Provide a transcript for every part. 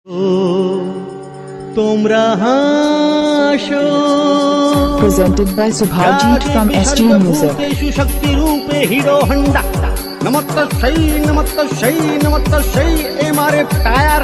Presented by Subhajit from SG Music. शक्ति रूपे Hero Honda नमत सही एमारे tyre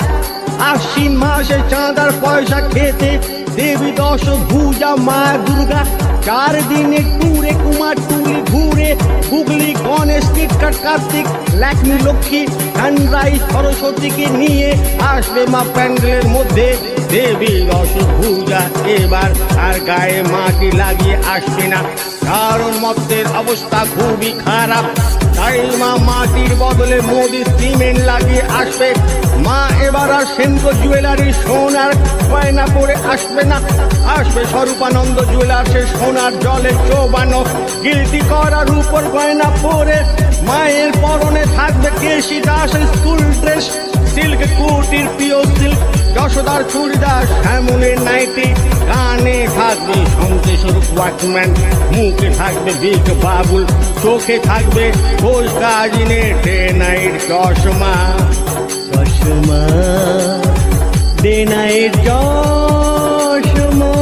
आश्विन मासे चाँदार पयसा खेते देवी दश भूजा मा दुर्गा 4 दिने टूरे कुमार टूली घूरे गुगली गणेश टिटकाट कार्तिक लक्ष्मी लक्ष्मी सानराइज सरस्वती के निये आसबे मा प्যান্ডেলের মধ্যে देवी दश भूजा एबार आर गाये माटी লাগিয়ে আসবে না কারণ মতের অবস্থা খুবই খারাপ তাই মা মাটির বদলে মোদি সিমেন্ট লাগিয়ে আসবে মা এবার আর সেনকো জুয়েলারি সোনার গয়না পরে আসবে না আসবে স্বরূপানন্দ জুয়েলার্সের সোনার জলে চোবানো গিলটি করার উপর গয়না পরে মায়ের পরনে থাকবে কেশি দাসের স্কুল ড্রেস সিল্ক কুটির পিওর সিল্ক যশোদার চুড়িদার শ্যামলের নাইটি কানে থাকবে সন্তেশ্বর ওয়াচম্যান মুখে থাকবে বিগ বাবুল চোখে থাকবে ঘোষ কাজিনের ডে নাইট চশমা ডে নাইট চশমা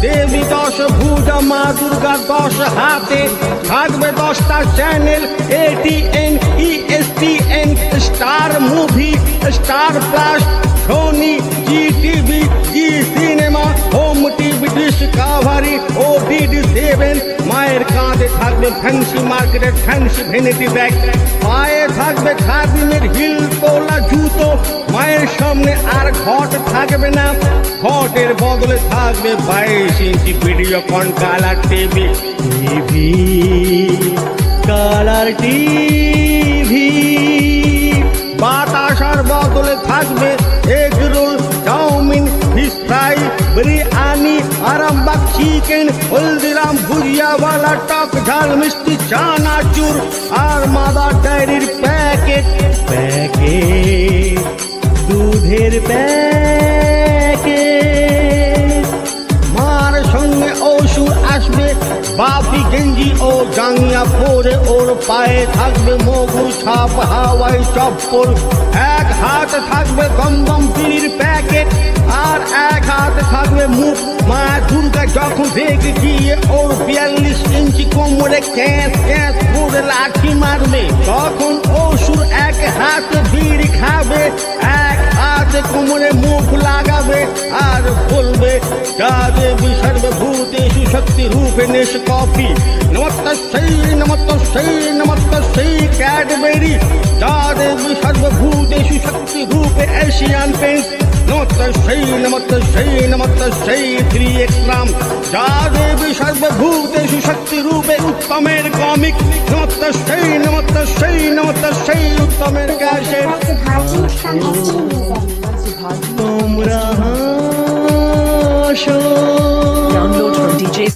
দেবী 10 ভুজা মা দুর্গা 10 হাতে থাকবে 10টা channel ATN ESPN Star Movie Star Plus Sony GTV Zee Cinema Home TV Discovery ODD7 মায়ের কাঁধে থাকবে ফ্যান্সি মার্কেটের ফ্যান্সি ভ্যানিটি ব্যাগ পায়ে থাকবে খাদিমের হিল তোলা জুতো মায়ের সামনে আর ঘট থাকবে না ঘটের বদলে থাকবে 22 inch Videocon colour TV colour TV বাতাসার বদলে থাকবে egg roll chowmein fish fry biryani Arambagh chicken Haldiram Bhujiawala টক ঝাল মিষ্টি চানাচুর আর মাদার ডায়েরির প্যাকেট দুধের প্যাকেট মার সঙ্গে অসুর আসবে বাপি গেঞ্জি ও জাঙ্গিয়া পরে ওর পায়ে থাকবে মগুর ছাপ হাওয়াই চপ্পল এক হাতে থাকবে গমগম পিড়ির প্যাকেট আর এক হাতে থাকবে মুখ মা দুর্গা যখন দেখে গিয়ে ওর 42 ইঞ্চি কোমরে ক্যাঁচ ক্যাঁচ করে লাঠি মারবে তখন অসুর এক হাতে বিড়ি খাবে এক হাতে কোমরে মুখ লাগাবে আর বলবে যা দেবী সর্বভূতেষু শক্তি রূপে নিষ্কপি নমস্তে ক্যাডবেরি যা দেবী সর্বভূতেষু শক্তি রূপে Asian paints namaste 3x Ram যা দেবী সর্বভূতেষু শক্তি রূপে উত্তমের কমিক নমস্তে উত্তমের cassette Subhajit from SG Music.